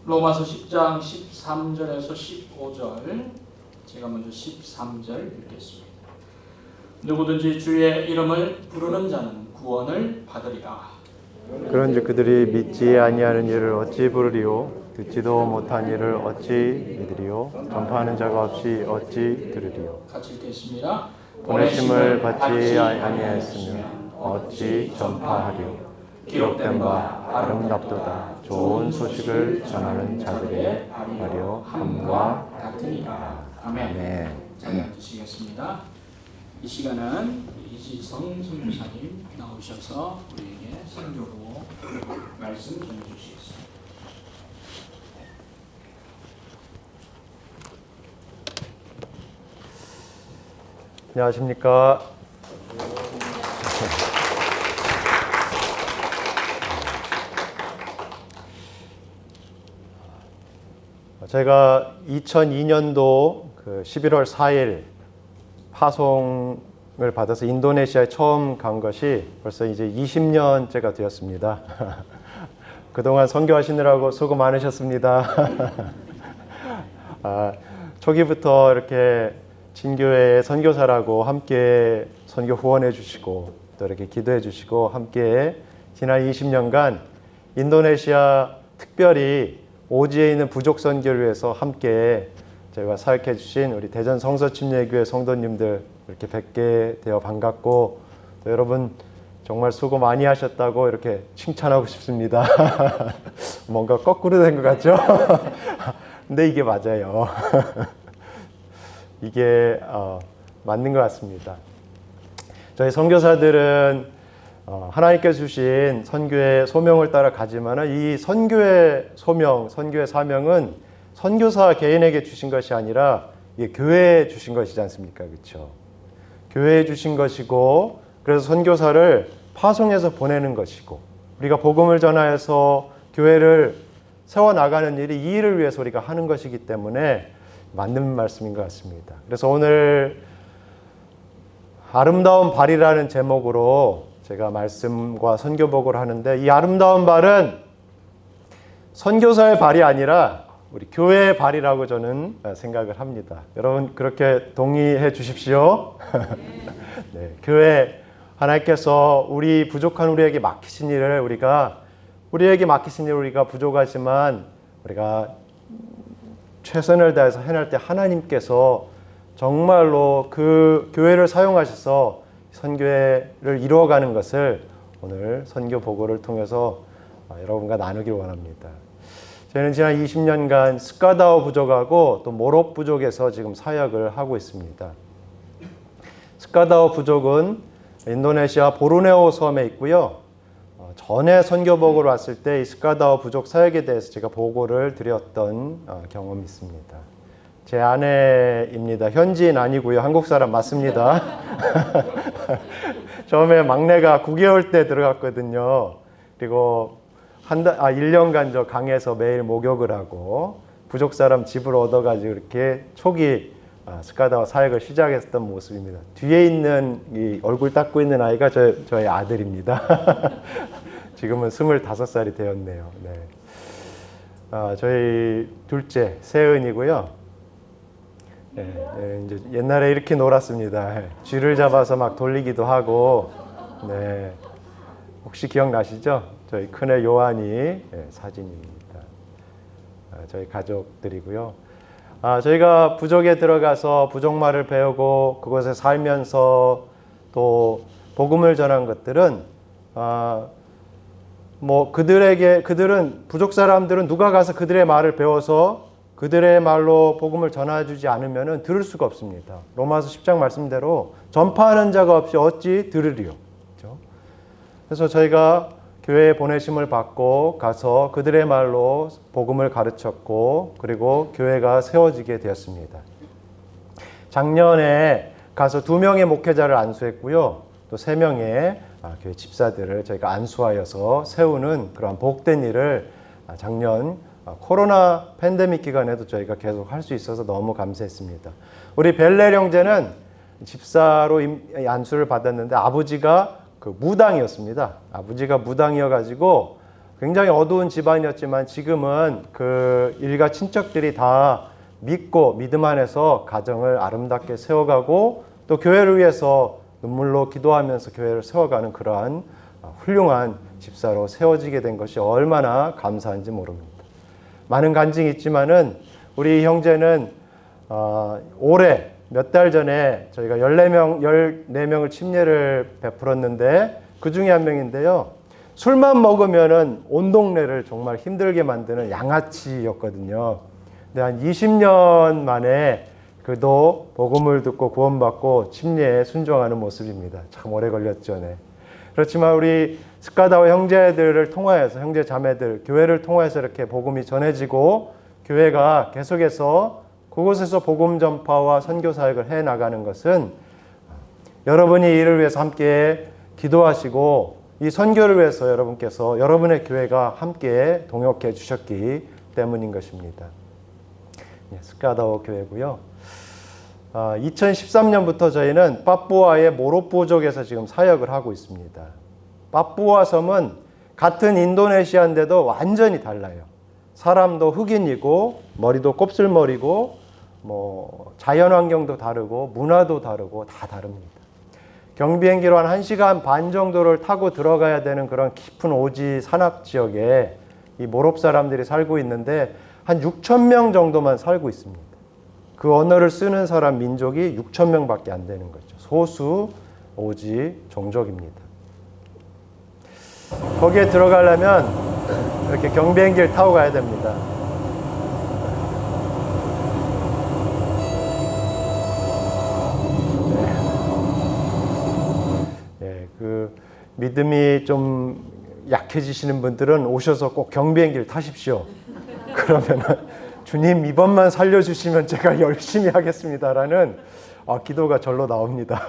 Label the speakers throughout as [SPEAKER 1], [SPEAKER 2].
[SPEAKER 1] 로마서 10장 13절에서 15절, 제가 먼저 13절 읽겠습니다. 누구든지 주의 이름을 부르는 자는 구원을 받으리라.
[SPEAKER 2] 그런즉 그들이 믿지 아니하는 일을 어찌 부르리요? 듣지도 못한 일을 어찌 믿으리요? 전파하는 자가 없이 어찌 들으리요?
[SPEAKER 1] 같이 읽겠습니다.
[SPEAKER 2] 보내심을 받지 아니하였으면 어찌 전파하리요? 기록된 바 아름답도다 좋은 소식을 전하는 자들의 하려 함과
[SPEAKER 1] 같으니라. 아멘.
[SPEAKER 2] 네.
[SPEAKER 1] 자, 앉으시겠습니다. 이 시간은 이지성 선교사님 나오셔서 우리에게 선교로 말씀 전해주시겠습니다.
[SPEAKER 2] 안녕하십니까? 제가 2002년도 11월 4일 파송을 받아서 인도네시아에 처음 간 것이 벌써 이제 20년째가 되었습니다. 그동안 선교하시느라고 수고 많으셨습니다. 초기부터 이렇게 진교회의 선교사라고 함께 선교 후원해 주시고 또 이렇게 기도해 주시고 함께 지난 20년간 인도네시아 특별히 오지에 있는 부족 선교를 위해서 함께 저희와 사역해 주신 우리 대전 성서침례교회 성도님들 이렇게 뵙게 되어 반갑고 또 여러분 정말 수고 많이 하셨다고 이렇게 칭찬하고 싶습니다. 뭔가 거꾸로 된 것 같죠? 근데 이게 맞아요. 이게 맞는 것 같습니다. 저희 선교사들은 하나님께서 주신 선교의 소명을 따라 가지만 이 선교의 소명, 선교의 사명은 선교사 개인에게 주신 것이 아니라 이게 교회에 주신 것이지 않습니까? 그렇죠? 교회에 주신 것이고 그래서 선교사를 파송해서 보내는 것이고 우리가 복음을 전하여서 교회를 세워나가는 일이 이 일을 위해서 우리가 하는 것이기 때문에 맞는 말씀인 것 같습니다. 그래서 오늘 아름다운 발이라는 제목으로 제가 말씀과 선교복을 하는데 이 아름다운 발은 선교사의 발이 아니라 우리 교회의 발이라고 저는 생각을 합니다. 여러분 그렇게 동의해 주십시오. 네, 교회 하나님께서 우리 부족한 우리에게 맡기신 일을 우리에게 맡기신 일을 우리가 부족하지만 우리가 최선을 다해서 해낼 때 하나님께서 정말로 그 교회를 사용하셔서 선교회를 이루어가는 것을 오늘 선교 보고를 통해서 여러분과 나누길 원합니다. 저희는 지난 20년간 스카다오 부족하고 또 모롭 부족에서 지금 사역을 하고 있습니다. 스카다오 부족은 인도네시아 보르네오 섬에 있고요. 전에 선교 보고를 왔을 때 이 스카다오 부족 사역에 대해서 제가 보고를 드렸던 경험이 있습니다. 제 아내입니다. 현지인 아니고요. 한국 사람 맞습니다. 처음에 막내가 9개월 때 들어갔거든요. 그리고 1년간 저 강에서 매일 목욕을 하고 부족 사람 집을 얻어가지고 이렇게 초기 스카다와 사역을 시작했던 모습입니다. 뒤에 있는 이 얼굴 닦고 있는 아이가 저의 아들입니다. 지금은 25살이 되었네요. 네. 저희 둘째 세은이고요. 네, 이제 옛날에 이렇게 놀았습니다. 쥐를 잡아서 막 돌리기도 하고, 네. 혹시 기억나시죠? 저희 큰애 요한이 사진입니다. 저희 가족들이고요. 저희가 부족에 들어가서 부족말을 배우고 그곳에 살면서 또 복음을 전한 것들은 그들은 부족 사람들은 누가 가서 그들의 말을 배워서 그들의 말로 복음을 전해주지 않으면 들을 수가 없습니다. 로마서 10장 말씀대로 전파하는 자가 없이 어찌 들으리요. 그렇죠? 그래서 저희가 교회에 보내심을 받고 가서 그들의 말로 복음을 가르쳤고 그리고 교회가 세워지게 되었습니다. 작년에 가서 2명의 목회자를 안수했고요. 또 3명의 교회 집사들을 저희가 안수하여서 세우는 그러한 복된 일을 작년 코로나 팬데믹 기간에도 저희가 계속 할 수 있어서 너무 감사했습니다. 우리 벨렐 형제는 집사로 안수를 받았는데 아버지가 무당이었습니다. 아버지가 무당이어가지고 굉장히 어두운 집안이었지만 지금은 그 일가 친척들이 다 믿고 믿음 안에서 가정을 아름답게 세워가고 또 교회를 위해서 눈물로 기도하면서 교회를 세워가는 그러한 훌륭한 집사로 세워지게 된 것이 얼마나 감사한지 모릅니다. 많은 간증이 있지만은 우리 형제는 올해 몇 달 전에 저희가 14명을 침례를 베풀었는데 그 중에 한 명인데요. 술만 먹으면은 온 동네를 정말 힘들게 만드는 양아치였거든요. 근데 한 20년 만에 그도 복음을 듣고 구원받고 침례에 순종하는 모습입니다. 참 오래 걸렸죠. 네. 그렇지만 우리 스카다와 형제들을 통하여서 형제 자매들 교회를 통해서 이렇게 복음이 전해지고 교회가 계속해서 그곳에서 복음 전파와 선교 사역을 해 나가는 것은 여러분이 이를 위해서 함께 기도하시고 이 선교를 위해서 여러분께서 여러분의 교회가 함께 동역해 주셨기 때문인 것입니다. 스카다오 교회고요. 2013년부터 저희는 빠뿌아의 모로포족에서 지금 사역을 하고 있습니다. 빠뿌아 섬은 같은 인도네시아인데도 완전히 달라요. 사람도 흑인이고 머리도 곱슬머리고 자연 환경도 다르고 문화도 다르고 다 다릅니다. 경비행기로 한 1시간 반 정도를 타고 들어가야 되는 그런 깊은 오지 산악 지역에 이 모롭 사람들이 살고 있는데 한 6천 명 정도만 살고 있습니다. 그 언어를 쓰는 사람 민족이 6천 명밖에 안 되는 거죠. 소수 오지 종족입니다. 거기에 들어가려면 이렇게 경비행기를 타고 가야 됩니다. 그 믿음이 좀 약해지시는 분들은 오셔서 꼭 경비행기를 타십시오. 그러면은 주님 이번만 살려주시면 제가 열심히 하겠습니다라는 기도가 절로 나옵니다.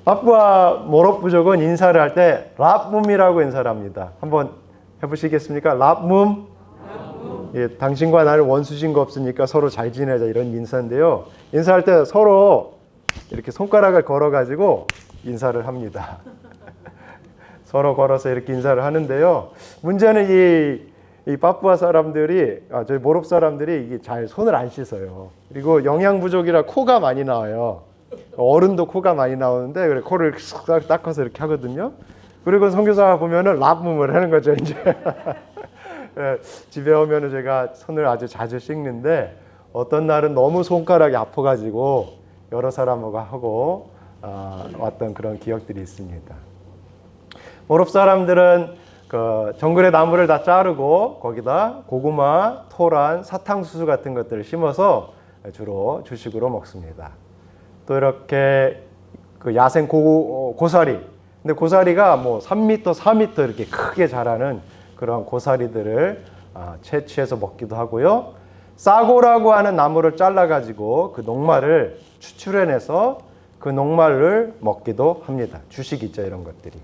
[SPEAKER 2] 빠뿌아 모롭 부족은 인사를 할 때 랍뭄이라고 인사를 합니다. 한번 해보시겠습니까? 랍뭄. 예, 당신과 나를 원수진 거 없으니까 서로 잘 지내자 이런 인사인데요. 인사할 때 서로 이렇게 손가락을 걸어가지고 인사를 합니다. 서로 걸어서 이렇게 인사를 하는데요. 문제는 이 빠뿌아 사람들이, 저희 모롭 사람들이 이게 잘 손을 안 씻어요. 그리고 영양 부족이라 코가 많이 나와요. 어른도 코가 많이 나오는데 그래 코를 쓱 닦아서 이렇게 하거든요. 그리고 선교사가 보면은 랍몸을 하는 거죠 이제. 집에 오면은 제가 손을 아주 자주 씻는데 어떤 날은 너무 손가락이 아파가지고 여러 사람하고 하고 왔던 그런 기억들이 있습니다. 모롭 사람들은 그 정글의 나무를 다 자르고 거기다 고구마, 토란, 사탕수수 같은 것들을 심어서 주로 주식으로 먹습니다. 또 이렇게 그 야생 고사리, 근데 고사리가 뭐 3m, 4m 이렇게 크게 자라는 그런 고사리들을 채취해서 먹기도 하고요. 싸고라고 하는 나무를 잘라가지고 그 녹말을 추출해내서 그 녹말을 먹기도 합니다. 주식이죠, 이런 것들이.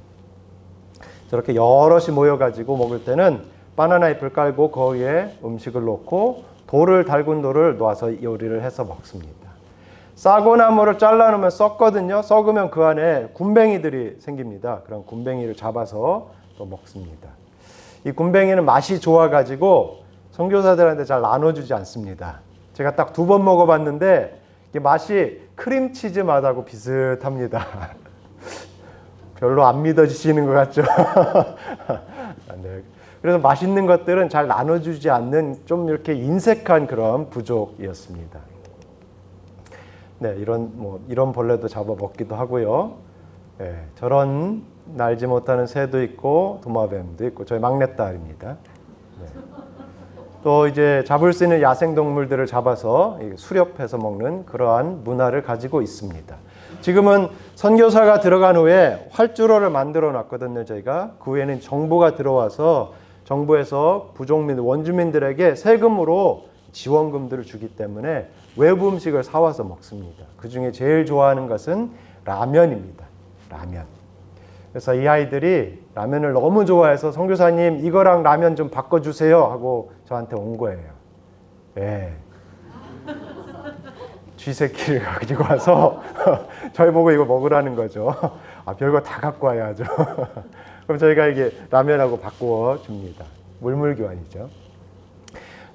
[SPEAKER 2] 저렇게 여럿이 모여가지고 먹을 때는 바나나 잎을 깔고 거기에 음식을 놓고 달군 돌을 놓아서 요리를 해서 먹습니다. 싸고나무를 잘라놓으면 썩거든요. 썩으면 그 안에 굼벵이들이 생깁니다. 그런 굼벵이를 잡아서 또 먹습니다. 이 굼벵이는 맛이 좋아가지고 선교사들한테 잘 나눠주지 않습니다. 제가 딱 2번 먹어봤는데 이게 맛이 크림치즈 맛하고 비슷합니다. 별로 안 믿어지시는 것 같죠? 네. 그래서 맛있는 것들은 잘 나눠주지 않는 좀 이렇게 인색한 그런 부족이었습니다. 네, 이런 벌레도 잡아 먹기도 하고요. 네, 저런 날지 못하는 새도 있고 도마뱀도 있고 저희 막내딸입니다. 네. 또 이제 잡을 수 있는 야생 동물들을 잡아서 수렵해서 먹는 그러한 문화를 가지고 있습니다. 지금은 선교사가 들어간 후에 활주로를 만들어 놨거든요. 저희가 그 후에는 정부가 들어와서 정부에서 부족민 원주민들에게 세금으로 지원금들을 주기 때문에 외부 음식을 사와서 먹습니다. 그 중에 제일 좋아하는 것은 라면입니다. 라면. 그래서 이 아이들이 라면을 너무 좋아해서 선교사님 이거랑 라면 좀 바꿔주세요 하고 저한테 온 거예요. 예. 쥐새끼를 가지고 와서 저희 보고 이거 먹으라는 거죠. 별거 다 갖고 와야죠. 그럼 저희가 이게 라면하고 바꾸어 줍니다. 물물 교환이죠.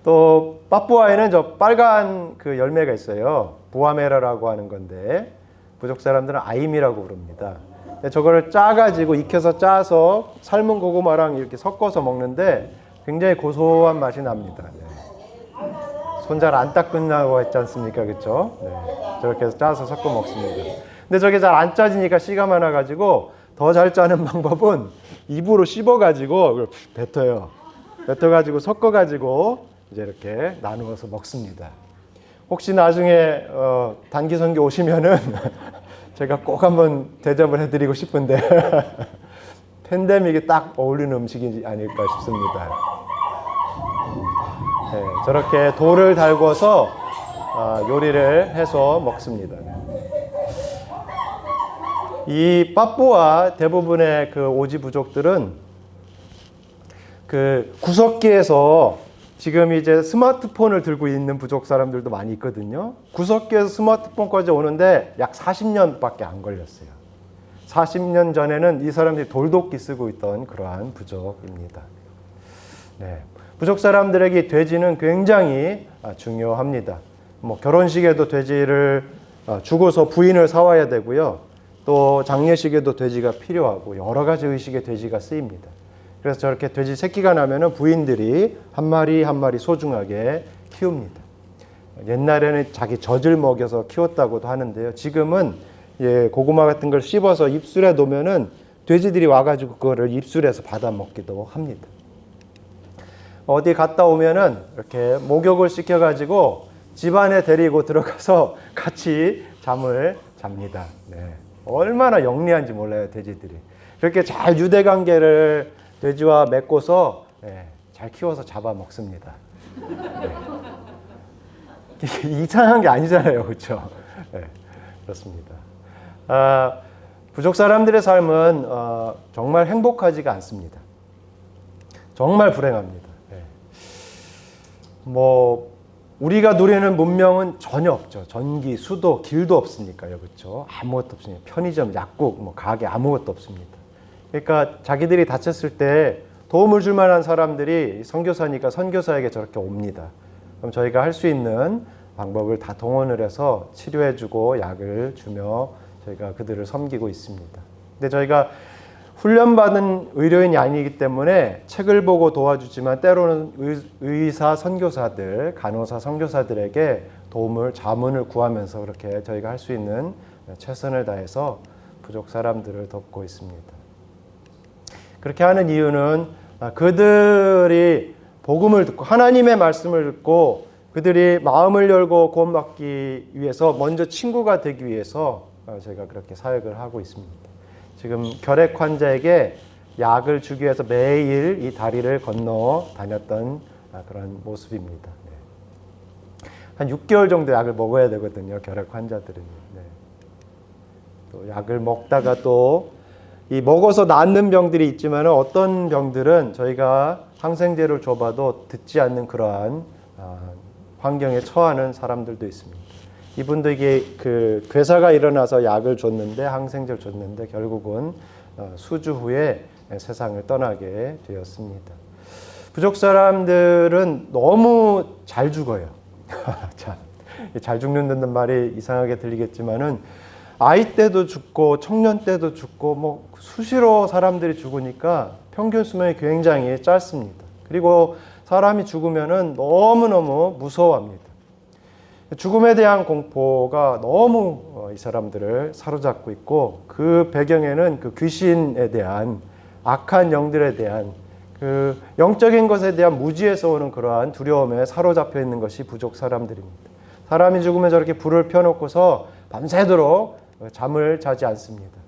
[SPEAKER 2] 또 빠뿌아에는 저 빨간 그 열매가 있어요. 부아메라라고 하는 건데 부족 사람들은 아임이라고 부릅니다. 저거를 짜가지고 익혀서 짜서 삶은 고구마랑 이렇게 섞어서 먹는데 굉장히 고소한 맛이 납니다. 네. 손 잘 안 닦는다고 했지 않습니까? 그렇죠? 네. 저렇게 해서 짜서 섞어 먹습니다. 근데 저게 잘 안 짜지니까 씨가 많아가지고 더 잘 짜는 방법은 입으로 씹어가지고 그걸 뱉어요. 뱉어가지고 섞어가지고 이제 이렇게 나누어서 먹습니다. 혹시 나중에 단기 선교 오시면은 제가 꼭 한번 대접을 해드리고 싶은데 팬데믹에 딱 어울리는 음식이 아닐까 싶습니다. 네, 저렇게 돌을 달궈서 요리를 해서 먹습니다. 이 빠뿌아 대부분의 그 오지 부족들은 그 구석기에서 지금 이제 스마트폰을 들고 있는 부족 사람들도 많이 있거든요. 구석기에서 스마트폰까지 오는데 약 40년밖에 안 걸렸어요. 40년 전에는 이 사람들이 돌도끼 쓰고 있던 그러한 부족입니다. 네. 부족 사람들에게 돼지는 굉장히 중요합니다. 뭐 결혼식에도 돼지를 주고서 부인을 사와야 되고요. 또 장례식에도 돼지가 필요하고 여러 가지 의식에 돼지가 쓰입니다. 그래서 저렇게 돼지 새끼가 나면은 부인들이 한 마리 한 마리 소중하게 키웁니다. 옛날에는 자기 젖을 먹여서 키웠다고도 하는데요. 지금은 고구마 같은 걸 씹어서 입술에 놓으면은 돼지들이 와가지고 그거를 입술에서 받아 먹기도 합니다. 어디 갔다 오면은 이렇게 목욕을 시켜가지고 집안에 데리고 들어가서 같이 잠을 잡니다. 네. 얼마나 영리한지 몰라요, 돼지들이. 그렇게 잘 유대관계를 돼지와 맺고서 잘 키워서 잡아먹습니다. 네. 이상한 게 아니잖아요. 그렇죠? 네, 그렇습니다. 부족 사람들의 삶은 정말 행복하지가 않습니다. 정말 불행합니다. 네. 뭐 우리가 누리는 문명은 전혀 없죠. 전기, 수도, 길도 없으니까요. 그렇죠? 아무것도 없으니까 편의점, 약국, 뭐 가게 아무것도 없습니다. 그러니까 자기들이 다쳤을 때 도움을 줄 만한 사람들이 선교사니까 선교사에게 저렇게 옵니다. 그럼 저희가 할 수 있는 방법을 다 동원을 해서 치료해주고 약을 주며 저희가 그들을 섬기고 있습니다. 근데 저희가 훈련받은 의료인이 아니기 때문에 책을 보고 도와주지만 때로는 의사 선교사들, 간호사 선교사들에게 도움을, 자문을 구하면서 그렇게 저희가 할 수 있는 최선을 다해서 부족 사람들을 돕고 있습니다. 그렇게 하는 이유는 그들이 복음을 듣고 하나님의 말씀을 듣고 그들이 마음을 열고 구원받기 위해서 먼저 친구가 되기 위해서 제가 그렇게 사역을 하고 있습니다. 지금 결핵 환자에게 약을 주기 위해서 매일 이 다리를 건너 다녔던 그런 모습입니다. 네. 한 6개월 정도 약을 먹어야 되거든요. 결핵 환자들은. 네. 또 약을 먹다가 또 이 먹어서 낫는 병들이 있지만 어떤 병들은 저희가 항생제를 줘봐도 듣지 않는 그러한 환경에 처하는 사람들도 있습니다. 이분도 이게 그 괴사가 일어나서 약을 줬는데 항생제를 줬는데 결국은 수주 후에 세상을 떠나게 되었습니다. 부족 사람들은 너무 잘 죽어요. 잘 죽는다는 말이 이상하게 들리겠지만은 아이 때도 죽고 청년 때도 죽고 뭐 수시로 사람들이 죽으니까 평균 수명이 굉장히 짧습니다. 그리고 사람이 죽으면은 너무너무 무서워합니다. 죽음에 대한 공포가 너무 이 사람들을 사로잡고 있고 그 배경에는 그 귀신에 대한 악한 영들에 대한 그 영적인 것에 대한 무지에서 오는 그러한 두려움에 사로잡혀 있는 것이 부족 사람들입니다. 사람이 죽으면 저렇게 불을 펴놓고서 밤새도록 잠을 자지 않습니다.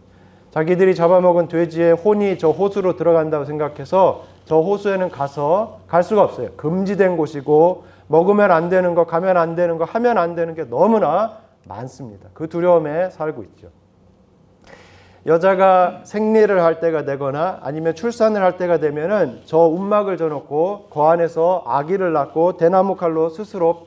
[SPEAKER 2] 자기들이 잡아먹은 돼지의 혼이 저 호수로 들어간다고 생각해서 저 호수에는 갈 수가 없어요. 금지된 곳이고 먹으면 안 되는 거, 가면 안 되는 거, 하면 안 되는 게 너무나 많습니다. 그 두려움에 살고 있죠. 여자가 생리를 할 때가 되거나 아니면 출산을 할 때가 되면은 저 움막을 져놓고 그 안에서 아기를 낳고 대나무 칼로 스스로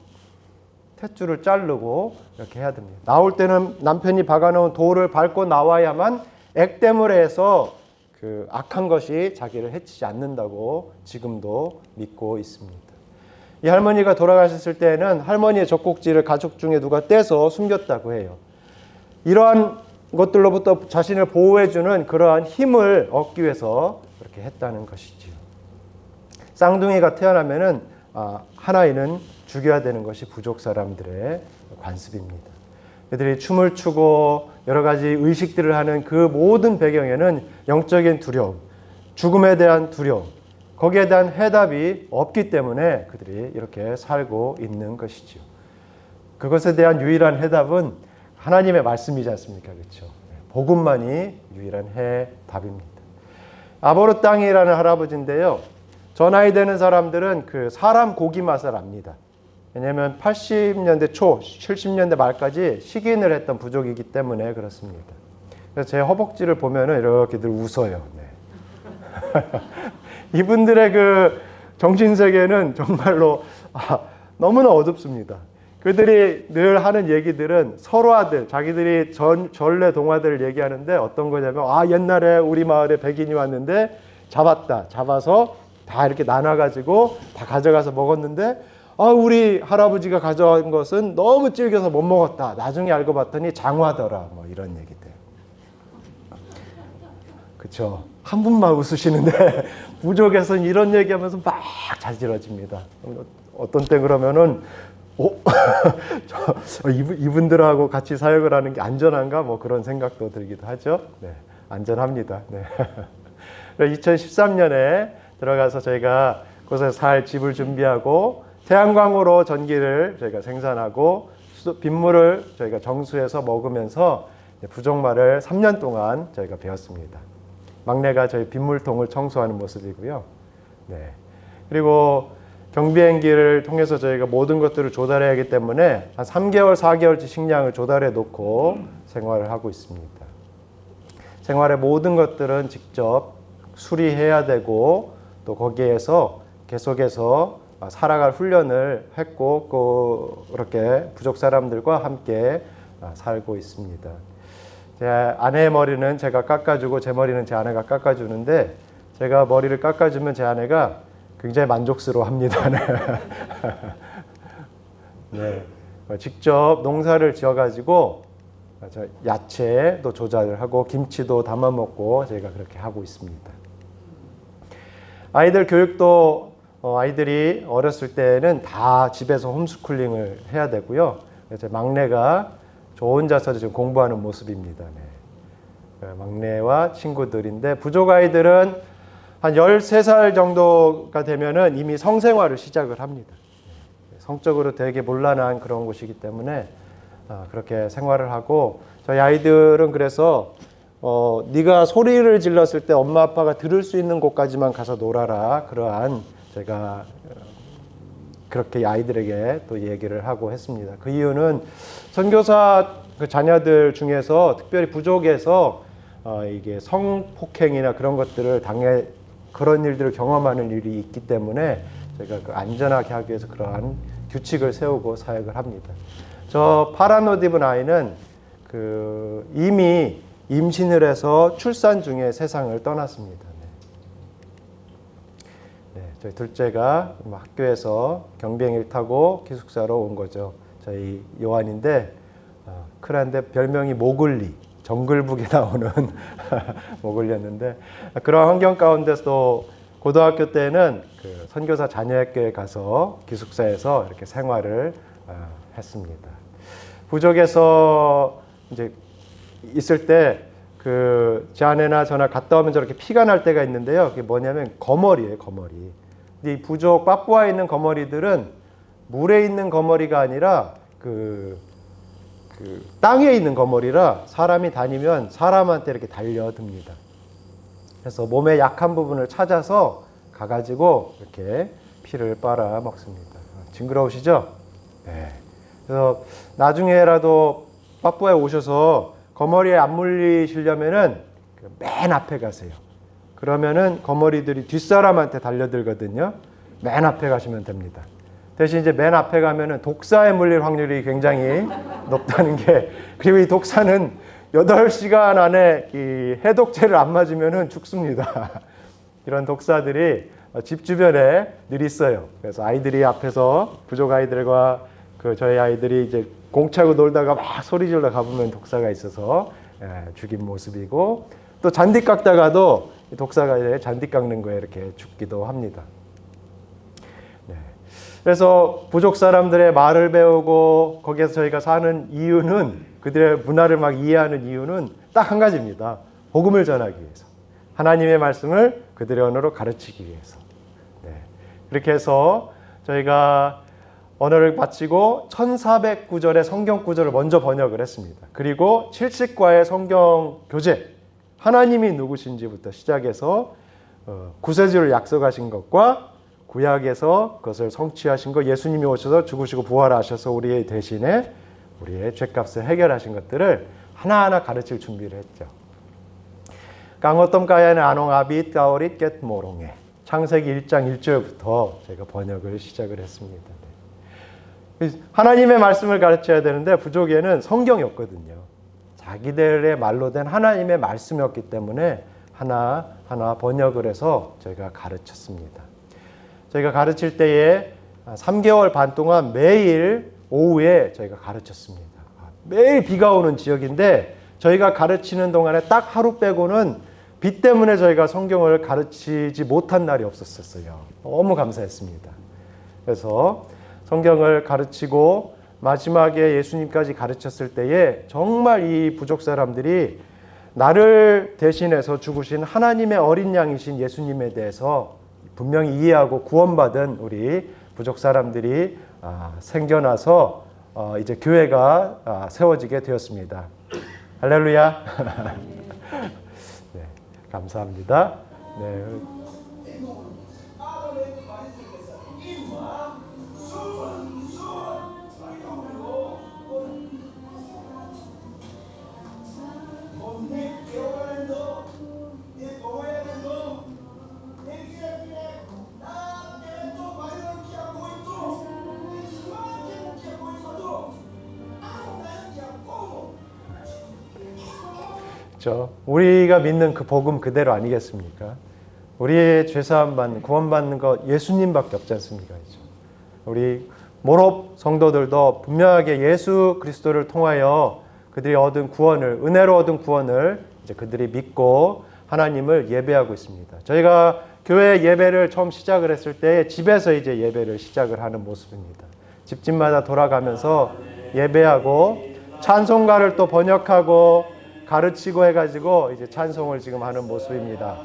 [SPEAKER 2] 탯줄을 자르고 이렇게 해야 됩니다. 나올 때는 남편이 박아놓은 돌을 밟고 나와야만 액땜을 해서 그 악한 것이 자기를 해치지 않는다고 지금도 믿고 있습니다. 이 할머니가 돌아가셨을 때에는 할머니의 젖꼭지를 가족 중에 누가 떼서 숨겼다고 해요. 이러한 것들로부터 자신을 보호해주는 그러한 힘을 얻기 위해서 그렇게 했다는 것이지요. 쌍둥이가 태어나면은 한 아이는 죽여야 되는 것이 부족 사람들의 관습입니다. 그들이 춤을 추고 여러 가지 의식들을 하는 그 모든 배경에는 영적인 두려움, 죽음에 대한 두려움, 거기에 대한 해답이 없기 때문에 그들이 이렇게 살고 있는 것이죠. 그것에 대한 유일한 해답은 하나님의 말씀이지 않습니까? 그렇죠? 복음만이 유일한 해답입니다. 아보르 땅이라는 할아버지인데요. 저 나이 되는 사람들은 그 사람 고기 맛을 압니다. 왜냐하면 80년대 초, 70년대 말까지 식인을 했던 부족이기 때문에 그렇습니다. 그래서 제 허벅지를 보면은 이렇게들 웃어요. 네. 이분들의 그 정신세계는 정말로 너무나 어둡습니다. 그들이 늘 하는 얘기들은 설화들, 자기들이 전래 동화들을 얘기하는데 어떤 거냐면 옛날에 우리 마을에 백인이 왔는데 잡아서 다 이렇게 나눠가지고 다 가져가서 먹었는데 우리 할아버지가 가져온 것은 너무 질겨서 못 먹었다. 나중에 알고 봤더니 장화더라. 뭐 이런 얘기들. 그렇죠. 한 분만 웃으시는데 부족에서는 이런 얘기하면서 막 자지러집니다. 어떤 때 그러면은 이분들하고 같이 사역을 하는 게 안전한가? 뭐 그런 생각도 들기도 하죠. 네, 안전합니다. 네. 2013년에 들어가서 저희가 그곳에서 살 집을 준비하고 태양광으로 전기를 저희가 생산하고 빗물을 저희가 정수해서 먹으면서 부족말을 3년 동안 저희가 배웠습니다. 막내가 저희 빗물통을 청소하는 모습이고요. 네. 그리고 경비행기를 통해서 저희가 모든 것들을 조달해야 하기 때문에 한 3개월, 4개월치 식량을 조달해 놓고 생활을 하고 있습니다. 생활의 모든 것들은 직접 수리해야 되고 또 거기에서 계속해서 살아갈 훈련을 했고 그렇게 부족 사람들과 함께 살고 있습니다. 제 아내의 머리는 제가 깎아주고 제 머리는 제 아내가 깎아주는데 제가 머리를 깎아주면 제 아내가 굉장히 만족스러워합니다. 네. 직접 농사를 지어가지고 야채도 조작을 하고 김치도 담아 먹고 저희가 그렇게 하고 있습니다. 아이들 교육도 아이들이 어렸을 때는 다 집에서 홈스쿨링을 해야 되고요. 제 막내가 저 혼자서 지금 공부하는 모습입니다. 네. 막내와 친구들인데 부족 아이들은 한 13살 정도가 되면은 이미 성생활을 시작을 합니다. 성적으로 되게 문란한 그런 곳이기 때문에 그렇게 생활을 하고 저희 아이들은 그래서 네가 소리를 질렀을 때 엄마 아빠가 들을 수 있는 곳까지만 가서 놀아라. 그러한 제가 그렇게 아이들에게 또 얘기를 하고 했습니다. 그 이유는 선교사 그 자녀들 중에서 특별히 부족에서 이게 성폭행이나 그런 것들을 그런 일들을 경험하는 일이 있기 때문에 제가 그 안전하게 하기 위해서 그러한 규칙을 세우고 사역을 합니다. 저 파란 옷 입은 아이는 그 이미 임신을 해서 출산 중에 세상을 떠났습니다. 네, 저희 둘째가 학교에서 경비행기를 타고 기숙사로 온 거죠. 저희 요한인데 큰한데 별명이 모글리, 정글북에 나오는 모글리였는데 그런 환경 가운데서도 고등학교 때는 그 선교사 자녀학교에 가서 기숙사에서 이렇게 생활을 했습니다. 부족에서 이제 있을 때 그 제 아내나 저나 갔다 오면 저렇게 피가 날 때가 있는데요. 그게 뭐냐면 거머리예요, 거머리. 근데 이 부족 빠뿌아에 있는 거머리들은 물에 있는 거머리가 아니라 그 땅에 있는 거머리라 사람이 다니면 사람한테 이렇게 달려듭니다. 그래서 몸의 약한 부분을 찾아서 가가지고 이렇게 피를 빨아 먹습니다. 징그러우시죠? 네. 그래서 나중에라도 빠뿌아에 오셔서 거머리에 안 물리시려면은 맨 앞에 가세요. 그러면은 거머리들이 뒷사람한테 달려들거든요. 맨 앞에 가시면 됩니다. 대신 이제 맨 앞에 가면은 독사에 물릴 확률이 굉장히 높다는 게, 그리고 이 독사는 8시간 안에 이 해독제를 안 맞으면 죽습니다. 이런 독사들이 집 주변에 늘 있어요. 그래서 아이들이 앞에서 부족 아이들과 저희 아이들이 이제 공 차고 놀다가 막 소리 질러 가보면 독사가 있어서 죽인 모습이고, 또 잔디 깎다가도 독사가 잔디 깎는 거에 이렇게 죽기도 합니다. 네. 그래서 부족 사람들의 말을 배우고 거기에서 저희가 사는 이유는, 그들의 문화를 막 이해하는 이유는 딱 한 가지입니다. 복음을 전하기 위해서. 하나님의 말씀을 그들의 언어로 가르치기 위해서. 네. 그렇게 해서 저희가 언어를 마치고 1400구절의 성경 구절을 먼저 번역을 했습니다. 그리고 70과의 성경 교재, 하나님이 누구신지부터 시작해서 구세주를 약속하신 것과 구약에서 그것을 성취하신 것, 예수님이 오셔서 죽으시고 부활하셔서 우리의 대신에 우리의 죄값을 해결하신 것들을 하나하나 가르칠 준비를 했죠. 강어떤 가야는 아농아빗 가오릿 겟 모롱에, 창세기 1장 1절부터 제가 번역을 시작을 했습니다. 하나님의 말씀을 가르쳐야 되는데 부족에는 성경이 없거든요. 자기들의 말로 된 하나님의 말씀이었기 때문에 하나하나 번역을 해서 저희가 가르쳤습니다. 저희가 가르칠 때에 3개월 반 동안 매일 오후에 저희가 가르쳤습니다. 매일 비가 오는 지역인데 저희가 가르치는 동안에 딱 하루 빼고는 비 때문에 저희가 성경을 가르치지 못한 날이 없었어요. 너무 감사했습니다. 그래서 성경을 가르치고 마지막에 예수님까지 가르쳤을 때에 정말 이 부족 사람들이 나를 대신해서 죽으신 하나님의 어린 양이신 예수님에 대해서 분명히 이해하고 구원받은 우리 부족 사람들이 생겨나서 이제 교회가 세워지게 되었습니다. 할렐루야. 네, 감사합니다. 네. 우리가 믿는 그 복음 그대로 아니겠습니까? 우리의 죄사함 받는, 구원받는 것 예수님밖에 없지 않습니까? 우리 모롭 성도들도 분명하게 예수 그리스도를 통하여 그들이 얻은 구원을, 은혜로 얻은 구원을 이제 그들이 믿고 하나님을 예배하고 있습니다. 저희가 교회 예배를 처음 시작을 했을 때 집에서 이제 예배를 시작을 하는 모습입니다. 집집마다 돌아가면서 예배하고 찬송가를 또 번역하고 가르치고 해가지고 이제 찬송을 지금 하는 모습입니다.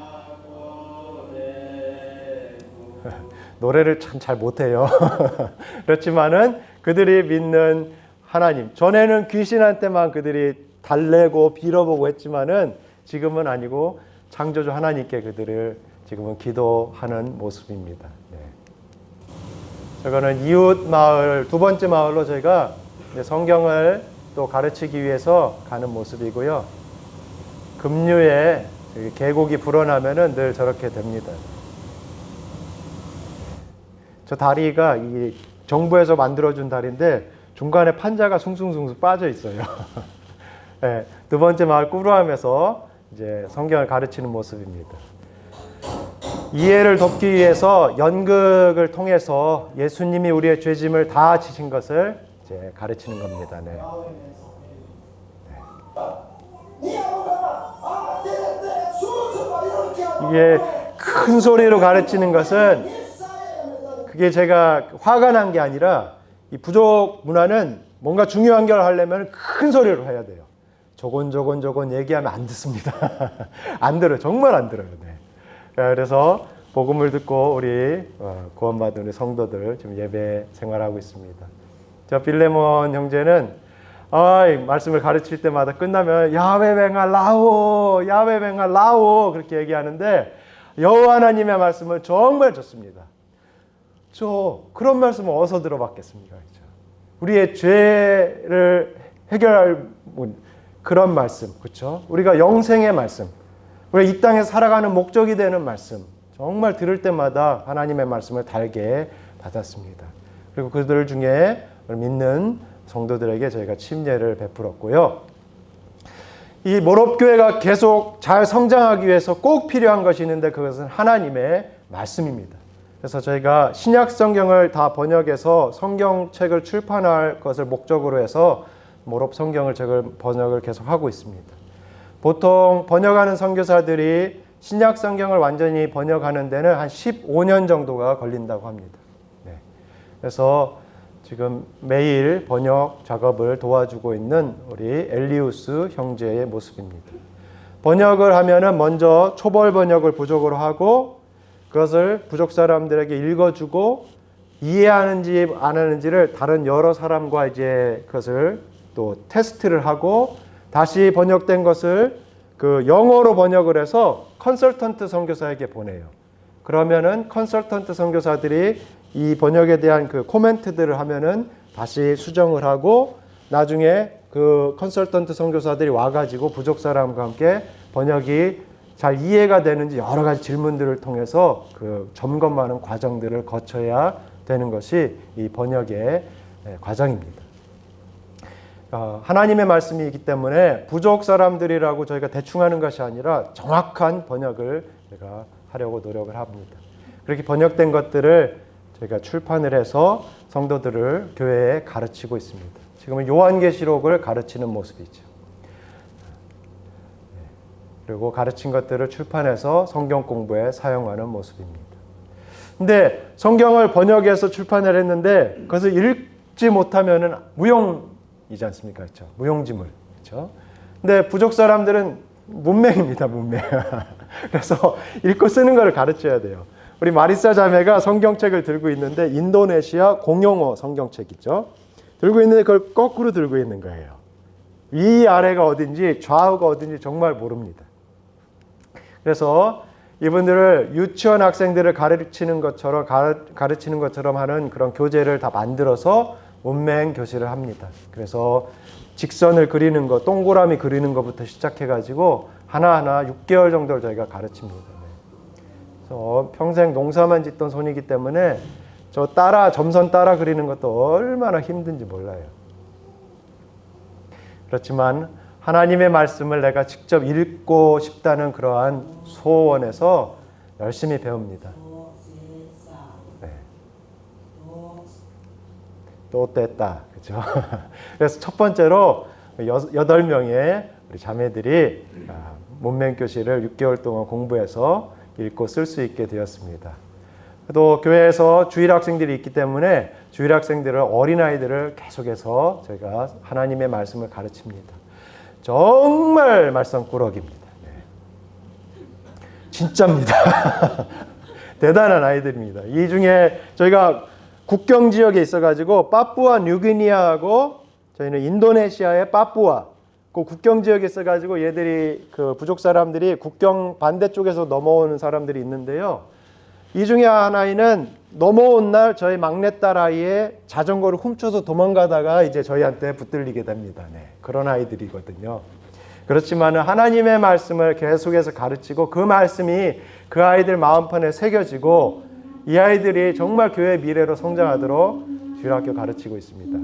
[SPEAKER 2] 노래를 참 잘 못해요. 그렇지만은 그들이 믿는 하나님, 전에는 귀신한테만 그들이 달래고 빌어보고 했지만은 지금은 아니고 창조주 하나님께 그들을 지금은 기도하는 모습입니다. 네. 저거는 이웃 마을, 두 번째 마을로 저희가 성경을 또 가르치기 위해서 가는 모습이고요. 급류에 계곡이 불어나면은 늘 저렇게 됩니다. 저 다리가 이 정부에서 만들어준 다리인데 중간에 판자가 숭숭숭 빠져 있어요. 네, 두 번째 마을 꾸루함에서 이제 성경을 가르치는 모습입니다. 이해를 돕기 위해서 연극을 통해서 예수님이 우리의 죄짐을 다 지신 것을 이제 가르치는 겁니다. 네. 이게 큰 소리로 가르치는 것은 그게 제가 화가 난 게 아니라 이 부족 문화는 뭔가 중요한 걸 하려면 큰 소리로 해야 돼요. 조곤 얘기하면 안 듣습니다. 안 들어요. 정말 안 들어요. 네. 그래서 복음을 듣고 우리 구원받은 우리 성도들 지금 예배 생활하고 있습니다. 저 빌레몬 형제는 말씀을 가르칠 때마다 끝나면 야훼 뱅할 라오, 야훼 뱅할 라오 그렇게 얘기하는데 여호와 하나님의 말씀은 정말 좋습니다. 그런 말씀을 어디서 들어봤겠습니까? 우리의 죄를 해결할 그런 말씀, 그렇죠? 우리가 영생의 말씀, 우리가 이 땅에서 살아가는 목적이 되는 말씀, 정말 들을 때마다 하나님의 말씀을 달게 받았습니다. 그리고 그들 중에 믿는 성도들에게 저희가 침례를 베풀었고요. 이 모롭교회가 계속 잘 성장하기 위해서 꼭 필요한 것이 있는데 그것은 하나님의 말씀입니다. 그래서 저희가 신약 성경을 다 번역해서 성경책을 출판할 것을 목적으로 해서 모롭 성경을 번역을 계속 하고 있습니다. 보통 번역하는 선교사들이 신약 성경을 완전히 번역하는 데는 한 15년 정도가 걸린다고 합니다. 네. 그래서 지금 매일 번역 작업을 도와주고 있는 우리 엘리우스 형제의 모습입니다. 번역을 하면은 먼저 초벌 번역을 부족으로 하고 그것을 부족 사람들에게 읽어주고 이해하는지 안 하는지를 다른 여러 사람과 이제 그것을 또 테스트를 하고 다시 번역된 것을 그 영어로 번역을 해서 컨설턴트 선교사에게 보내요. 그러면은 컨설턴트 선교사들이 이 번역에 대한 그 코멘트들을 하면은 다시 수정을 하고 나중에 그 컨설턴트 선교사들이 와가지고 부족 사람과 함께 번역이 잘 이해가 되는지 여러 가지 질문들을 통해서 그 점검하는 과정들을 거쳐야 되는 것이 이 번역의 과정입니다. 하나님의 말씀이 있기 때문에 부족 사람들이라고 저희가 대충 하는 것이 아니라 정확한 번역을 제가 하려고 노력을 합니다. 그렇게 번역된 것들을 저희가 출판을 해서 성도들을 교회에 가르치고 있습니다. 지금은 요한계시록을 가르치는 모습이죠. 그리고 가르친 것들을 출판해서 성경 공부에 사용하는 모습입니다. 근데 성경을 번역해서 출판을 했는데 그것을 읽지 못하면은 무용이지 않습니까? 그렇죠? 무용지물. 그렇죠? 근데 부족 사람들은 문맹입니다, 문맹. 그래서 읽고 쓰는 것을 가르쳐야 돼요. 우리 마리사 자매가 성경책을 들고 있는데 인도네시아 공용어 성경책이죠. 들고 있는데 그걸 거꾸로 들고 있는 거예요. 위 아래가 어딘지 좌우가 어딘지 정말 모릅니다. 그래서 이분들을 유치원 학생들을 가르치는 것처럼 하는 그런 교재를 다 만들어서 문맹 교실을 합니다. 그래서 직선을 그리는 것, 동그라미 그리는 것부터 시작해가지고 하나하나 6개월 정도를 저희가 가르칩니다. 그래서 평생 농사만 짓던 손이기 때문에 저 점선 따라 그리는 것도 얼마나 힘든지 몰라요. 그렇지만 하나님의 말씀을 내가 직접 읽고 싶다는 그러한 소원에서 열심히 배웁니다. 네. 또 뗐다. 그죠? 그래서 첫 번째로 8명의 우리 자매들이 문맹교실을 6개월 동안 공부해서 읽고 쓸 수 있게 되었습니다. 또 교회에서 주일학생들이 있기 때문에 주일학생들을 어린아이들을 계속해서 저희가 하나님의 말씀을 가르칩니다. 정말 말썽꾸러기입니다. 네. 진짜입니다. 대단한 아이들입니다. 이 중에 저희가 국경 지역에 있어가지고 파푸아 뉴기니아하고 저희는 인도네시아의 파푸아 그 국경 지역에 있어가지고 얘들이 그 부족 사람들이 국경 반대쪽에서 넘어오는 사람들이 있는데요. 이 중에 한 아이는 넘어온 날 저희 막내딸 아이의 자전거를 훔쳐서 도망가다가 이제 저희한테 붙들리게 됩니다. 네, 그런 아이들이거든요. 그렇지만 하나님의 말씀을 계속해서 가르치고 그 말씀이 그 아이들 마음판에 새겨지고 이 아이들이 정말 교회 미래로 성장하도록 주일학교 가르치고 있습니다.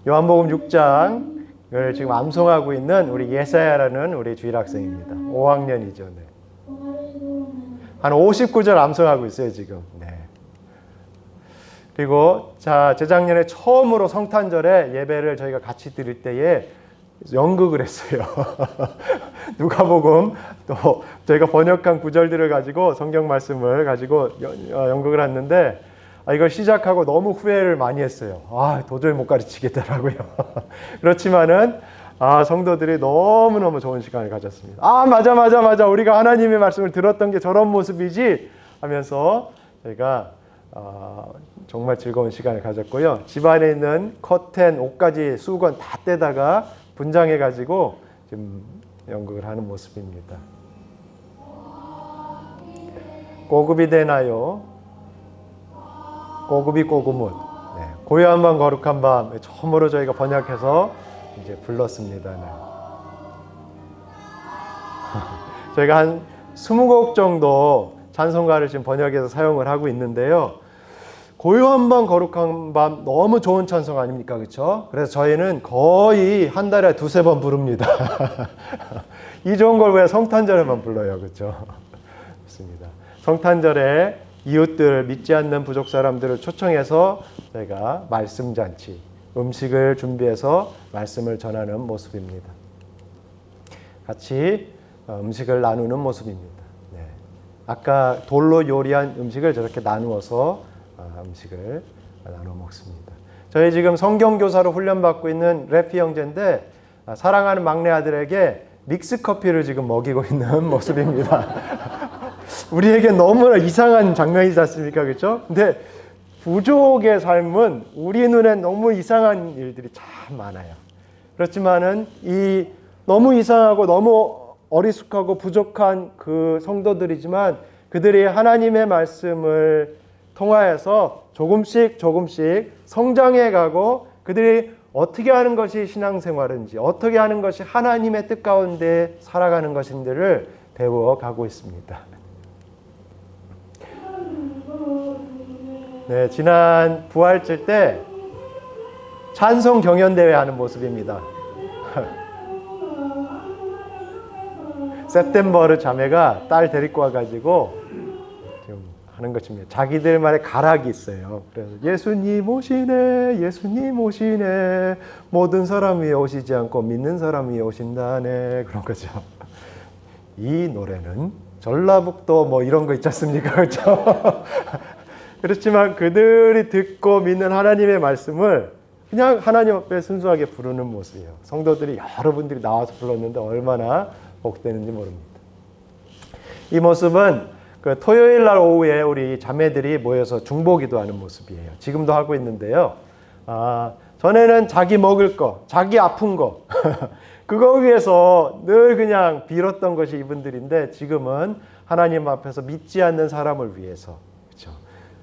[SPEAKER 2] 요한복음 6장을 지금 암송하고 있는 우리 예사야라는 우리 주일학생입니다. 5학년이죠. 네. 한 59절 암송하고 있어요, 지금. 네. 그리고 재작년에 처음으로 성탄절에 예배를 저희가 같이 드릴 때에 연극을 했어요. 누가복음 또 저희가 번역한 구절들을 가지고 성경 말씀을 가지고 연극을 했는데 이걸 시작하고 너무 후회를 많이 했어요. 도저히 못 가르치겠더라고요. 그렇지만은 성도들이 너무너무 좋은 시간을 가졌습니다. 맞아. 우리가 하나님의 말씀을 들었던 게 저런 모습이지 하면서 저희가 정말 즐거운 시간을 가졌고요. 집안에 있는 커튼, 옷까지 수건 다 떼다가 분장해가지고 지금 연극을 하는 모습입니다. 고급이 되나요? 고급이 꼬구뭇. 네. 고요한 밤 거룩한 밤 처음으로 저희가 번역해서 이제 불렀습니다. 네. 저희가 한 20곡 정도 찬송가를 지금 번역해서 사용을 하고 있는데요. 고요한 밤 거룩한 밤 너무 좋은 찬송 아닙니까? 그렇죠? 그래서 저희는 거의 한 달에 2-3번 부릅니다. 이 좋은 걸 왜 성탄절에만 불러요? 그렇죠? 좋습니다. 성탄절에 이웃들, 믿지 않는 부족 사람들을 초청해서 저희가 말씀 잔치, 음식을 준비해서 말씀을 전하는 모습입니다. 같이 음식을 나누는 모습입니다. 네. 아까 돌로 요리한 음식을 저렇게 나누어서 음식을 나눠 먹습니다. 저희 지금 성경교사로 훈련받고 있는 래피 형제인데 사랑하는 막내 아들에게 믹스 커피를 지금 먹이고 있는 모습입니다. 우리에게 너무나 이상한 장면이지 않습니까? 그렇죠? 근데 부족의 삶은 우리 눈엔 너무 이상한 일들이 참 많아요. 그렇지만은 이 너무 이상하고 너무 어리숙하고 부족한 그 성도들이지만 그들이 하나님의 말씀을 통하여서 조금씩 성장해 가고 그들이 어떻게 하는 것이 신앙생활인지 어떻게 하는 것이 하나님의 뜻 가운데 살아가는 것인지를 배워가고 있습니다. 네, 지난 부활절 때 찬송 경연대회 하는 모습입니다. september 자매가 딸 데리고 와가지고 지금 하는 것입니다. 자기들만의 가락이 있어요. 그래서 예수님 오시네, 예수님 오시네, 모든 사람 위에 오시지 않고 믿는 사람 위에 오신다네, 그런 거죠. 이 노래는 전라북도 뭐 이런 거 있지 않습니까? 그렇죠? 그렇지만 그들이 듣고 믿는 하나님의 말씀을 그냥 하나님 앞에 순수하게 부르는 모습이에요. 성도들이 여러분들이 나와서 불렀는데 얼마나 복되는지 모릅니다. 이 모습은 그 토요일 날 오후에 우리 자매들이 모여서 중보기도하는 모습이에요. 지금도 하고 있는데요. 전에는 자기 먹을 거, 자기 아픈 거 그거 위해서 늘 그냥 빌었던 것이 이분들인데 지금은 하나님 앞에서 믿지 않는 사람을 위해서, 그렇죠?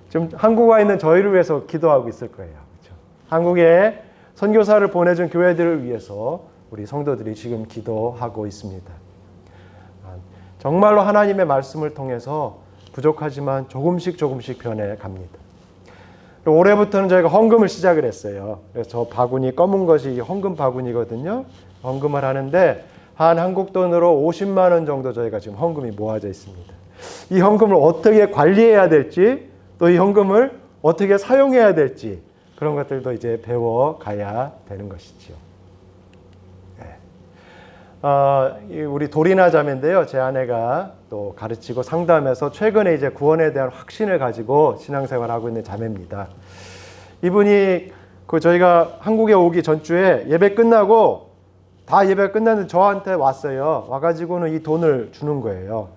[SPEAKER 2] 지금 한국에 와 있는 저희를 위해서 기도하고 있을 거예요. 그렇죠? 한국에 선교사를 보내준 교회들을 위해서 우리 성도들이 지금 기도하고 있습니다. 정말로 하나님의 말씀을 통해서 부족하지만 조금씩 변해 갑니다. 올해부터는 저희가 헌금을 시작을 했어요. 그래서 저 바구니 검은 것이 헌금 바구니거든요. 헌금을 하는데 한 한국 돈으로 50만 원 정도 저희가 지금 헌금이 모아져 있습니다. 이 헌금을 어떻게 관리해야 될지 또 이 헌금을 어떻게 사용해야 될지 그런 것들도 이제 배워가야 되는 것이죠. 우리 도리나 자매인데요. 제 아내가 또 가르치고 상담해서 최근에 이제 구원에 대한 확신을 가지고 신앙생활하고 있는 자매입니다. 이분이 저희가 한국에 오기 전주에 예배 끝나고 다 예배가 끝났는데 저한테 왔어요. 와가지고는 이 돈을 주는 거예요.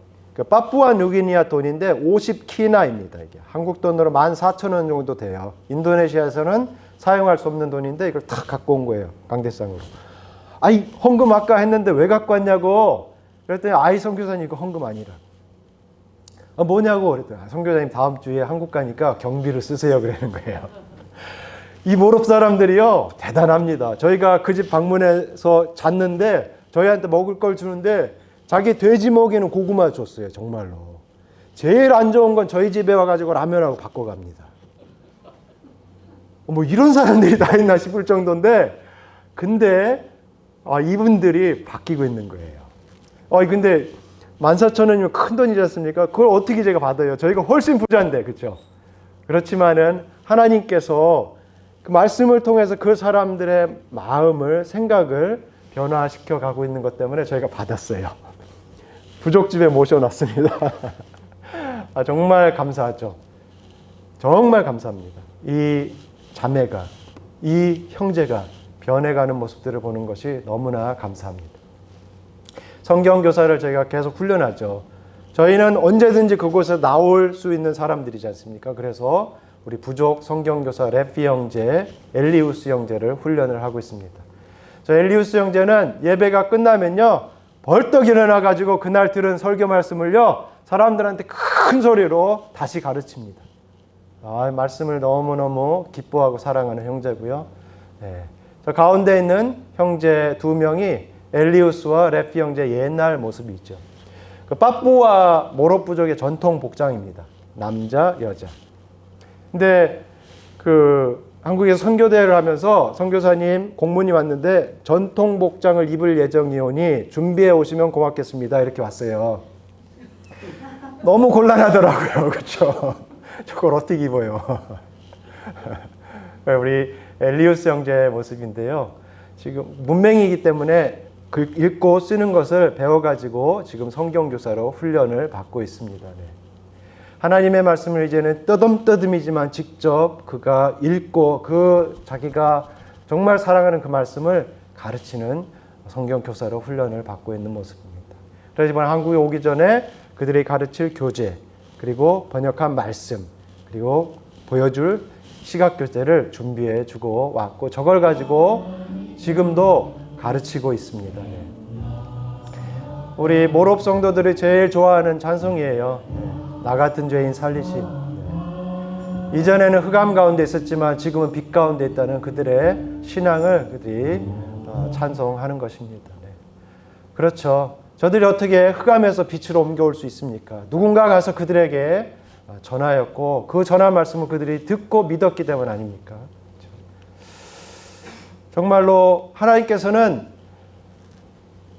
[SPEAKER 2] 파푸아 뉴기니아 돈인데 50키나입니다. 이게 한국 돈으로 14,000원 정도 돼요. 인도네시아에서는 사용할 수 없는 돈인데 이걸 다 갖고 온 거예요. 강대상으로. 아이 헌금 아까 했는데 왜 갖고 왔냐고 그랬더니 아이 선교사님 이거 헌금 아니라 뭐냐고 그랬더니 선교사님 다음 주에 한국 가니까 경비를 쓰세요 그러는 거예요. 이 모롭 사람들이요 대단합니다. 저희가 그 집 방문해서 잤는데 저희한테 먹을 걸 주는데 자기 돼지 먹이는 고구마 줬어요. 정말로 제일 안 좋은 건 저희 집에 와가지고 라면하고 바꿔갑니다. 뭐 이런 사람들이 다 있나 싶을 정도인데 근데 이분들이 바뀌고 있는 거예요. 근데 14,000원이면 큰 돈이지 않습니까? 그걸 어떻게 제가 받아요? 저희가 훨씬 부자인데, 그렇죠? 그렇지만은 하나님께서 그 말씀을 통해서 그 사람들의 마음을, 생각을 변화시켜 가고 있는 것 때문에 저희가 받았어요. 부족집에 모셔놨습니다. 정말 감사하죠. 정말 감사합니다. 이 자매가, 이 형제가 변해가는 모습들을 보는 것이 너무나 감사합니다. 성경교사를 저희가 계속 훈련하죠. 저희는 언제든지 그곳에 나올 수 있는 사람들이지 않습니까? 그래서 우리 부족 성경교사 래피 형제, 엘리우스 형제를 훈련을 하고 있습니다. 저 엘리우스 형제는 예배가 끝나면요 벌떡 일어나가지고 그날 들은 설교 말씀을요 사람들한테 큰 소리로 다시 가르칩니다. 말씀을 너무너무 기뻐하고 사랑하는 형제고요. 네. 저 가운데 있는 형제 2명이 엘리우스와 래피 형제 옛날 모습이 있죠. 그 파푸아 모롭 부족의 전통 복장입니다. 남자, 여자. 근데 한국에서 선교대회를 하면서 선교사님 공문이 왔는데 전통 복장을 입을 예정이오니 준비해 오시면 고맙겠습니다. 이렇게 왔어요. 너무 곤란하더라고요. 그렇죠? 저걸 어떻게 입어요? 우리 엘리우스 형제의 모습인데요. 지금 문맹이기 때문에 읽고 쓰는 것을 배워가지고 지금 성경교사로 훈련을 받고 있습니다. 네. 하나님의 말씀을 이제는 떠듬떠듬이지만 직접 그가 읽고 자기가 정말 사랑하는 그 말씀을 가르치는 성경교사로 훈련을 받고 있는 모습입니다. 그래서 이번 한국에 오기 전에 그들이 가르칠 교재, 그리고 번역한 말씀, 그리고 보여줄 시각교재를 준비해 주고 왔고 저걸 가지고 지금도 가르치고 있습니다. 네. 우리 모롭 성도들이 제일 좋아하는 찬송이에요. 나 같은 죄인 살리심. 이전에는 흑암 가운데 있었지만 지금은 빛 가운데 있다는 그들의 신앙을 그들이 찬송하는 것입니다. 네. 그렇죠. 저들이 어떻게 흑암에서 빛으로 옮겨올 수 있습니까? 누군가 가서 그들에게 전하였고 그 전한 말씀을 그들이 듣고 믿었기 때문 아닙니까? 정말로 하나님께서는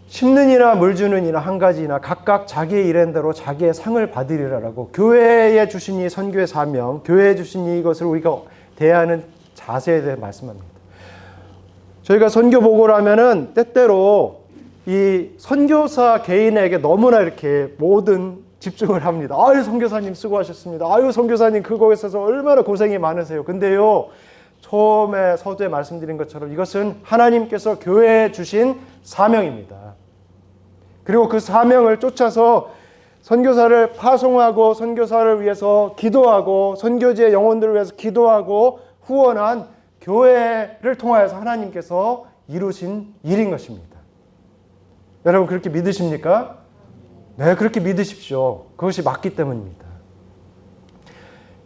[SPEAKER 2] 심는 이나 물 주는 이나 한 가지나 각각 자기의 일한 대로 자기의 상을 받으리라라고 교회에 주신 이 선교의 사명, 교회에 주신 이것을 우리가 대하는 자세에 대해 말씀합니다. 저희가 선교 보고를 하면은 때때로 이 선교사 개인에게 너무나 이렇게 모든 집중을 합니다. 아유 선교사님 수고하셨습니다. 아유 선교사님 그거에 있어서 얼마나 고생이 많으세요. 근데요 처음에 서두에 말씀드린 것처럼 이것은 하나님께서 교회에 주신 사명입니다. 그리고 그 사명을 쫓아서 선교사를 파송하고 선교사를 위해서 기도하고 선교지의 영혼들을 위해서 기도하고 후원한 교회를 통하여서 하나님께서 이루신 일인 것입니다. 여러분 그렇게 믿으십니까? 네, 그렇게 믿으십시오. 그것이 맞기 때문입니다.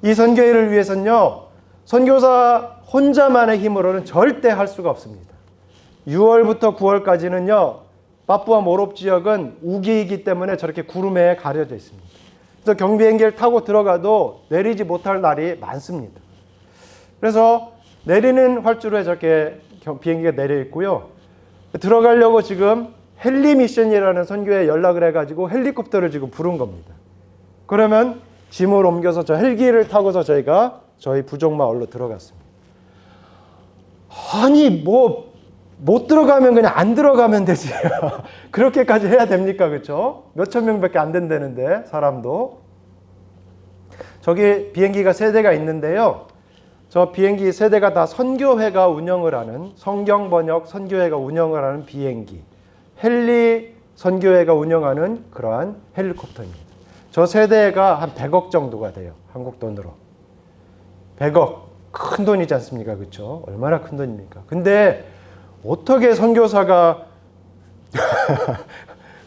[SPEAKER 2] 이 선교회를 위해서는요, 선교사 혼자만의 힘으로는 절대 할 수가 없습니다. 6월부터 9월까지는요, 파푸아 모롭 지역은 우기이기 때문에 저렇게 구름에 가려져 있습니다. 그래서 경비행기를 타고 들어가도 내리지 못할 날이 많습니다. 그래서 내리는 활주로에 저렇게 비행기가 내려 있고요. 들어가려고 지금 헬리 미션이라는 선교에 연락을 해가지고 헬리콥터를 지금 부른 겁니다. 그러면 짐을 옮겨서 저 헬기를 타고서 저희가 저희 부족마을로 들어갔습니다. 아니 못 들어가면 그냥 안 들어가면 되지. 그렇게까지 해야 됩니까? 그렇죠? 몇천 명밖에 안 된다는데 사람도. 저기 비행기가 세 대가 있는데요. 저 비행기 세 대가 다 선교회가 운영을 하는 성경번역 선교회가 운영을 하는 비행기. 헬리 선교회가 운영하는 그러한 헬리콥터입니다. 저 세 대가 한 100억 정도가 돼요. 한국 돈으로. 100억. 큰 돈이지 않습니까? 그렇죠? 얼마나 큰 돈입니까? 근데 어떻게 선교사가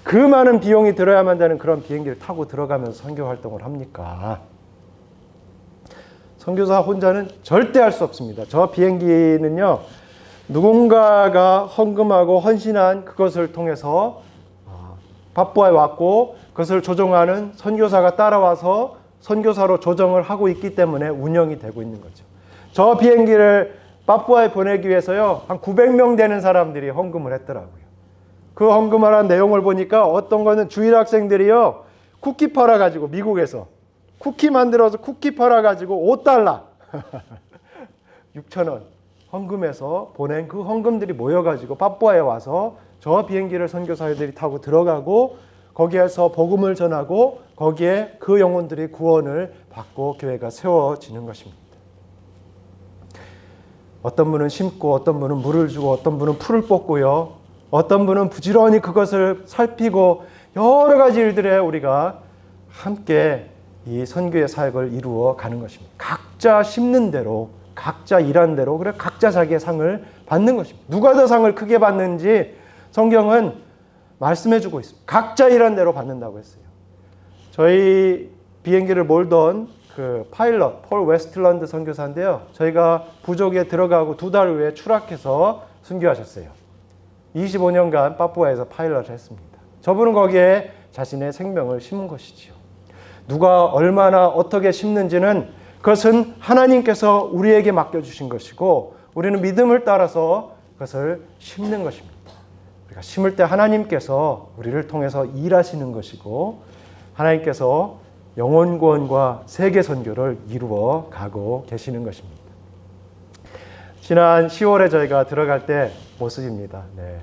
[SPEAKER 2] 그 많은 비용이 들어야만 되는 그런 비행기를 타고 들어가면서 선교 활동을 합니까? 선교사 혼자는 절대 할 수 없습니다. 저 비행기는요, 누군가가 헌금하고 헌신한 그것을 통해서 파푸아에 왔고 그것을 조종하는 선교사가 따라와서 선교사로 조정을 하고 있기 때문에 운영이 되고 있는 거죠. 저 비행기를 파푸아에 보내기 위해서요, 한 900명 되는 사람들이 헌금을 했더라고요. 그 헌금을 한 내용을 보니까 어떤 거는 주일 학생들이요, 쿠키 팔아가지고 미국에서 쿠키 만들어서 쿠키 팔아가지고 $5 6,000원 헌금해서 보낸 그 헌금들이 모여가지고 파푸아에 와서 저 비행기를 선교사들이 타고 들어가고 거기에서 복음을 전하고 거기에 그 영혼들이 구원을 받고 교회가 세워지는 것입니다. 어떤 분은 심고 어떤 분은 물을 주고 어떤 분은 풀을 뽑고요. 어떤 분은 부지런히 그것을 살피고 여러 가지 일들에 우리가 함께 이 선교의 사역을 이루어 가는 것입니다. 각자 심는 대로 각자 일한 대로 그래 각자 자기의 상을 받는 것입니다. 누가 더 상을 크게 받는지 성경은 말씀해 주고 있습니다. 각자 일한 대로 받는다고 했어요. 저희 비행기를 몰던 그 파일럿 폴 웨스틀런드 선교사인데요. 저희가 부족에 들어가고 2달 후에 추락해서 순교하셨어요. 25년간 파푸아에서 파일럿을 했습니다. 저분은 거기에 자신의 생명을 심은 것이지요. 누가 얼마나 어떻게 심는지는 그것은 하나님께서 우리에게 맡겨주신 것이고 우리는 믿음을 따라서 그것을 심는 것입니다. 우리가 심을 때 하나님께서 우리를 통해서 일하시는 것이고 하나님께서 영혼 구원과 세계 선교를 이루어 가고 계시는 것입니다. 지난 10월에 저희가 들어갈 때 모습입니다. 네.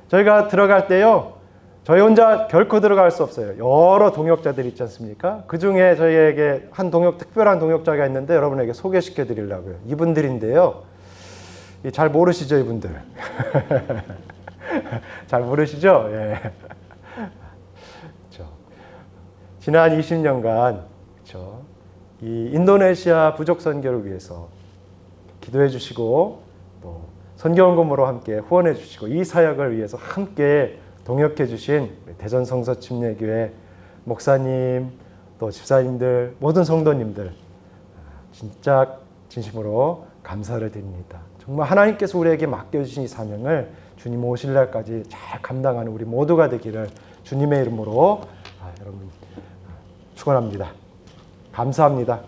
[SPEAKER 2] 저희가 들어갈 때요, 저희 혼자 결코 들어갈 수 없어요. 여러 동역자들이 있지 않습니까? 그 중에 저희에게 특별한 동역자가 있는데 여러분에게 소개시켜 드리려고요. 이분들인데요. 잘 모르시죠, 이분들? 잘 모르시죠? 예. 그렇죠. 지난 20년간 그렇죠. 이 인도네시아 부족 선교를 위해서 기도해 주시고 또 선교원금으로 함께 후원해 주시고 이 사역을 위해서 함께 동역해 주신 대전 성서침례교회 목사님 또 집사님들 모든 성도님들 진짜 진심으로 감사를 드립니다. 정말 하나님께서 우리에게 맡겨주신 이 사명을 주님 오실 날까지 잘 감당하는 우리 모두가 되기를 주님의 이름으로 여러분 축원합니다. 감사합니다.